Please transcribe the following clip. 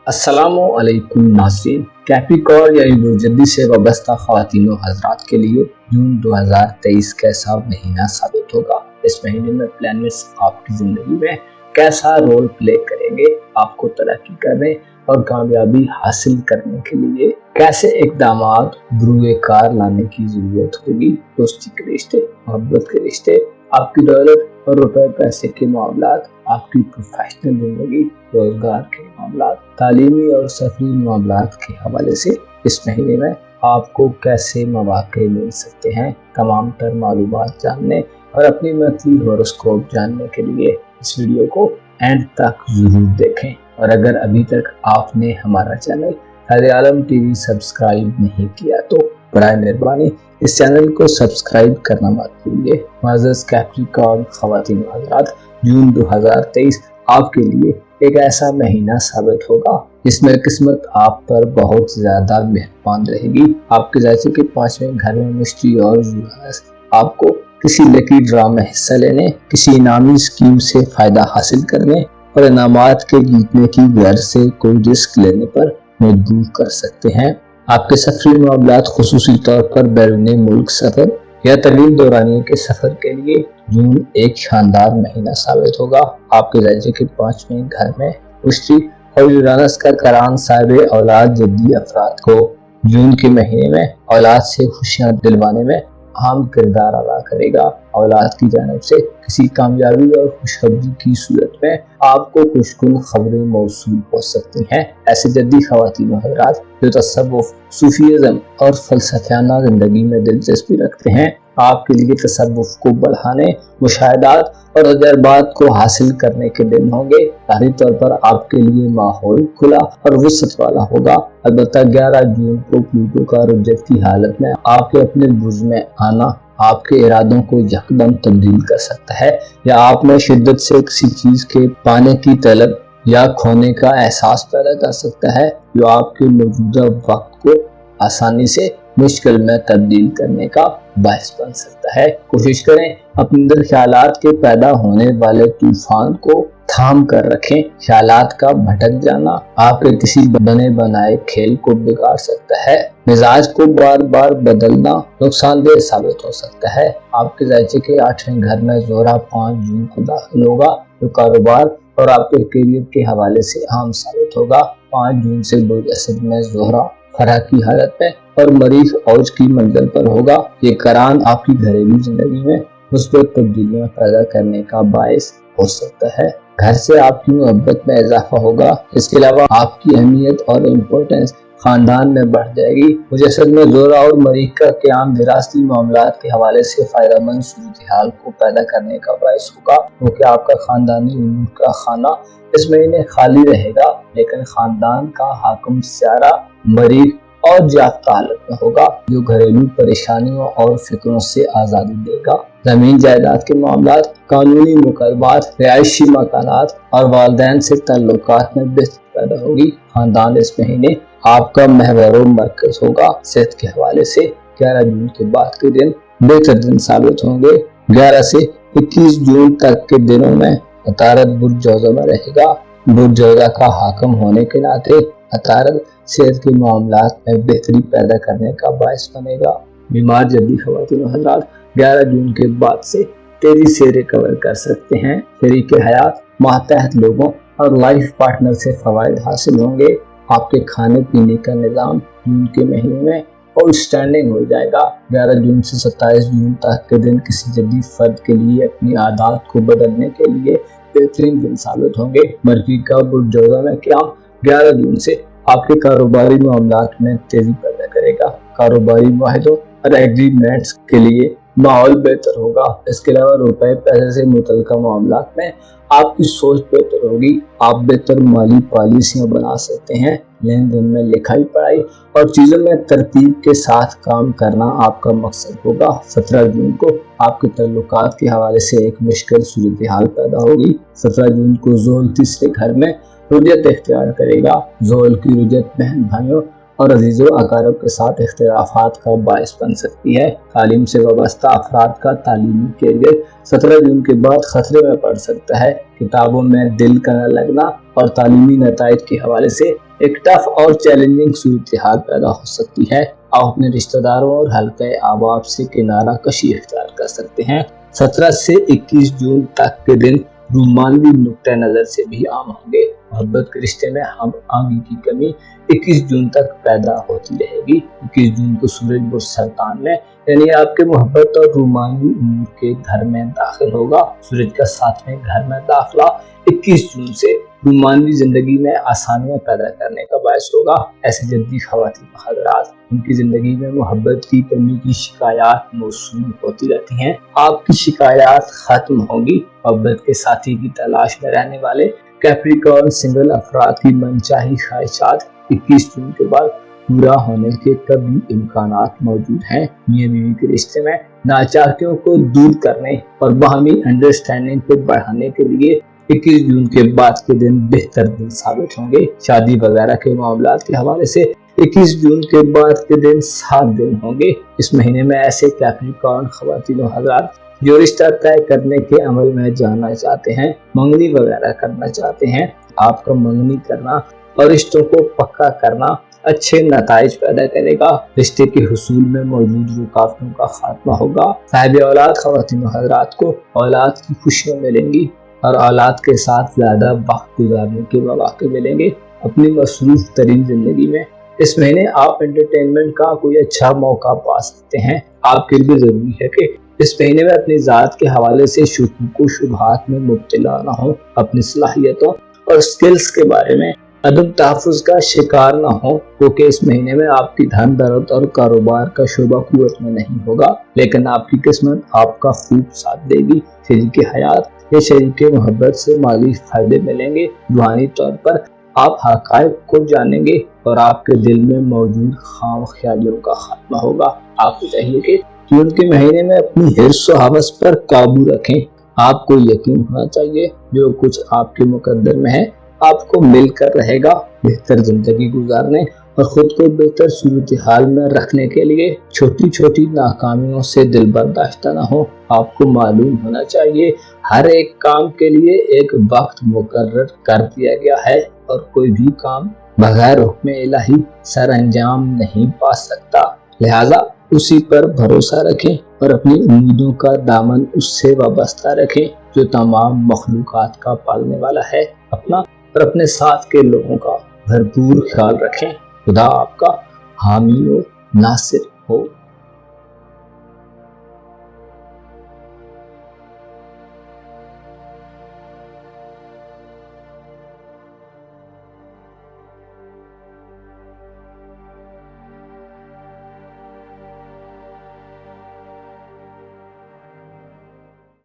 अस्सलामुअलैकुम नाज़रीन। कैप्रिकॉर्न यानी बुर्जदी से वाबस्ता ख़वातीन व हज़रात के लिए जून 2023 कैसा महीना साबित होगा। इस महीने में प्लैनेट्स आपकी ज़िंदगी में कैसा रोल प्ले करेंगे, आपको तरक्की करने और कामयाबी हासिल करने के लिए कैसे इक़दामात बरूए कार लाने की ज़रूरत होगी। दोस्ती के रिश्ते, मोहब्बत के रिश्ते, आपकी दौलत और रुपए पैसे के मामलात, आपकी प्रोफेशनल ज़िंदगी, रोजगार के मामलात, तालीमी और सफरी मामलात के हवाले से इस महीने में आपको कैसे मौक़े मिल सकते हैं। तमाम तर मालूमात जानने और अपनी मंथली हॉरोस्कोप जानने के लिए इस वीडियो को एंड तक ज़रूर देखें। और अगर अभी तक आपने हमारा चैनल ताज़े आलम टीवी सब्सक्राइब नहीं किया तो बराए मेहरबानी इस चैनल को सब्सक्राइब करना मत भूलिए। मुअज़्ज़ज़ कैप्रिकॉर्न ख़वातीन व हज़रात, जून 2023 आपके लिए एक ऐसा महीना साबित होगा जिसमें किस्मत आप पर बहुत ज़्यादा मेहरबान रहेगी। आपके जायचे के 5वें घर में मुश्ती और यूरानस आपको किसी लकी ड्रा में हिस्सा लेने, किसी इनामी स्कीम से फ़ायदा हासिल करने और इनामात के जीतने की गर्ज से कोई रिस्क लेने पर मजबूर कर सकते हैं। आपके सफरी मामलात खुसूसी तौर पर बैरून मुल्क सफ़र या तवील दौरानियों के सफ़र के लिए जून एक शानदार महीना साबित होगा। आपके राज्य के 5वें घर में मुश्ती और यूरानस का करान साहिब औलाद जद्दी अफराद को जून के महीने में औलाद से खुशियां दिलवाने में अहम किरदार अदा करेगा। औलाद की जानिब से किसी कामयाबी और खुशखबरी की सूरत में आपको खुशकुन खबरें मौसूल हो सकती हैं। ऐसे जद्दी ख़वातीन व हज़रात जो तसव्वुफ़, सूफीज़्म और फ़लसफ़ाना ज़िंदगी में दिलचस्पी रखते हैं, आपके लिए तसव्वुफ़ को बढ़ाने, मुशाहिदात और तजर्बात को हासिल करने के दिन होंगे। ज़ाहिरी तौर पर आपके लिए माहौल खुला और वसअत वाला होगा। अलबत्ता 11 जून को प्लूटो का रुजत की हालत में आपके अपने बुर्ज में आना आपके इरादों को यकदम तब्दील कर सकता है या आप में शिद्दत से किसी चीज़ के पाने की तलब या खोने का एहसास पैदा कर सकता है जो आपके मौजूदा वक्त को आसानी से मुश्किल में तब्दील करने का बायस बन सकता है। कोशिश करें अपने अंदर ख्यालात के पैदा होने वाले तूफान को थाम कर रखें। ख्यालात का भटक जाना आपके किसी बने बनाए खेल को बिगाड़ सकता है। मिजाज को बार बार बदलना नुकसानदेह साबित हो सकता है। आपके जायचे के 8वें घर में ज़ोहरा 5 जून को दाखिल होगा जो कारोबार और आपके करियर के हवाले से अहम साबित होगा। 5 जून से बुर्ज असद में ज़ोहरा फराह की हालत में और मरीख औज की मंजिल पर होगा। ये करान आपकी घरेलू जिंदगी में मुस्बत तब्दीलियां पैदा करने का बायस हो सकता है। घर से आपकी मोहब्बत में इजाफा होगा। इसके अलावा आपकी अहमियत और इम्पोर्टेंस खानदान में बढ़ जाएगी। मुजस्सद में ज़ोहरा और मरीख का क़याम विरासती मामलात के हवाले से फ़ायदेमंद सूरत हाल को पैदा करने का बायस होगा क्योंकि आपका खानदानी उमूर का खाना इस महीने खाली रहेगा, लेकिन खानदान का हाकिम स्यारा मरीख और जाफ्ता हालत में होगा जो घरेलू परेशानियों और फिक्रों से आज़ादी देगा। ज़मीन जायदाद के मामलात, कानूनी मुकदमात, रिहायशी मकानात और वालिदैन से ताल्लुकात में बेहतरी पैदा होगी। खानदान इस महीने आपका महवर मरकज होगा। सेहत के हवाले से 11 जून के बाद के दिन बेहतर दिन साबित होंगे। 11 से 21 जून तक के दिनों में अतारद बुर्ज जौज़ा में रहेगा। बुर्ज जौज़ा का हाकिम होने के नाते अतारद सेहत के मामलात में बेहतरी पैदा करने का बायस बनेगा। बीमार जद्दी ख़वातीन व हज़रात 11 जून के बाद से तेजी से रिकवर कर सकते हैं। शरीके हयात, मातहत लोगों और लाइफ पार्टनर से फ़वाइद हासिल होंगे। आपके खाने पीने का निज़ाम जून के महीने में आउटस्टैंडिंग हो जाएगा। 11 जून से 27 जून तक के दिन किसी जद्दी फर्द के लिए अपनी आदत को बदलने के लिए बेहतरीन दिन साबित होंगे। मरकज़ी का बुर्ज जौज़ा में क़याम 11 जून से आपके कारोबारी मामलात में तेजी पैदा करेगा। कारोबारी मुआहदों और एग्रीमेंट्स के लिए माहौल बेहतर होगा। इसके अलावा रुपए पैसे से मुतल्लिक़ मामलात में आपकी सोच बेहतर होगी। आप बेहतर माली पॉलिसियाँ बना सकते हैं। लेन देन में लिखाई पढ़ाई और चीज़ों में तरतीब के साथ काम करना आपका मकसद होगा। 17 जून को आपके ताल्लुकात के हवाले से एक मुश्किल सूरत हाल पैदा होगी। 17 जून को ज़ोहल तीसरे घर में रुजत इख्तियार करेगा। ज़ोहल की रुजत बहन भाइयों और अजीज़ व अकारब के साथ इख्तिलाफात का बायस बन सकती है। तालीम से वाबस्ता अफराद का तालीमी कैरियर 17 जून के बाद खतरे में पड़ सकता है। किताबों में दिल का न लगना और तालीमी नताइज के हवाले से एक टफ और चैलेंजिंग सूरत हाल पैदा हो सकती है। आप अपने रिश्तेदारों और हल्के अहबाब से किनारा कशी इख्तियार कर सकते हैं। 17 से 21 जून तक के दिन रोमानवी नुक्ता नज़र से भी आम होंगे। मोहब्बत के रिश्ते में हम आगी की कमी 21 जून तक पैदा होती रहेगी। 21 जून को सूरज बुर्ज सरतान में यानी आपके मोहब्बत और रोमानवी उमूर के घर में दाखिल होगा। सूरज का 7वें घर में दाखिला 21 जून से रोमानवी जिंदगी में आसानियां पैदा करने का बायस होगा। ऐसे जद्दी खवातीन हज़रात, उनकी जिंदगी में मोहब्बत की कमी की शिकायत मौसूल होती रहती हैं। आपकी शिकायत खत्म होगी। मोहब्बत के साथी की तलाश में रहने वाले कैप्रिकॉर्न सिंगल अफराद की मनचाही ख्वाहिशात 21 जून के बाद पूरा होने के कभी इम्कानात मौजूद हैं। मियां बीवी के रिश्ते में नाचाकियों को दूर करने और बाहमी अंडरस्टैंडिंग को बढ़ाने के लिए 21 जून के बाद के दिन बेहतर दिन साबित होंगे। शादी वगैरह के मामलात के हवाले से 21 जून के बाद के दिन 7 दिन होंगे। इस महीने में ऐसे कैप्रिकॉर्न ख्वातीन हज़रात जो रिश्ता तय करने के अमल में जाना चाहते हैं, मंगनी वगैरह करना चाहते हैं, आपका मंगनी करना और रिश्तों को पक्का करना अच्छे नताइज पैदा करेगा। रिश्ते के हुसूल में मौजूद रुकावटों का खात्मा होगा। साहिब औलाद ख्वातीन हज़रात को औलाद की खुशियाँ मिलेंगी और औलाद के साथ ज़्यादा वक्त गुजारने के मौके मिलेंगे। अपनी मसरूफ तरीन जिंदगी में इस महीने आप एंटरटेनमेंट का कोई अच्छा मौका पा सकते हैं। आपके लिए जरूरी है कि इस महीने में अपनी ज़ात के हवाले से शुकूक व शुबहात में मुब्तला न हो। अपनी सलाहियतों और स्किल्स के बारे में अदम तहफ़्फ़ुज़ का शिकार न हो, क्योंकि इस महीने में आपकी धन दौलत और कारोबार का शोबा कुव्वत में नहीं होगा, लेकिन आपकी किस्मत आपका खूब साथ देगी। शरीक हयात या शरीक मोहब्बत से माली फायदे मिलेंगे। रूहानी तौर पर आप हक़ाइक़ को जानेंगे और आपके दिल में मौजूद खाम ख्यालियों का खात्मा होगा। आपको चाहिए कि जून के महीने में अपनी हिर्स और हवस पर काबू रखें। आपको यकीन होना चाहिए जो कुछ आपके मुकद्दर में है आपको मिलकर रहेगा। बेहतर जिंदगी गुजारने और खुद को बेहतर सूरत हाल में रखने के लिए छोटी छोटी नाकामियों से दिल बर्दाश्त न हो। आपको मालूम होना चाहिए हर एक काम के लिए एक वक्त मुकर्रर कर दिया गया है और कोई भी काम बगैर हुक्म इलाही सर अंजाम नहीं पा सकता। लिहाजा उसी पर भरोसा रखें और अपनी उम्मीदों का दामन उससे वाबस्ता रखें जो तमाम मखलूकात का पालने वाला है। अपना और अपने साथ के लोगों का भरपूर ख्याल रखें। खुदा आपका हामी और नासिर हो।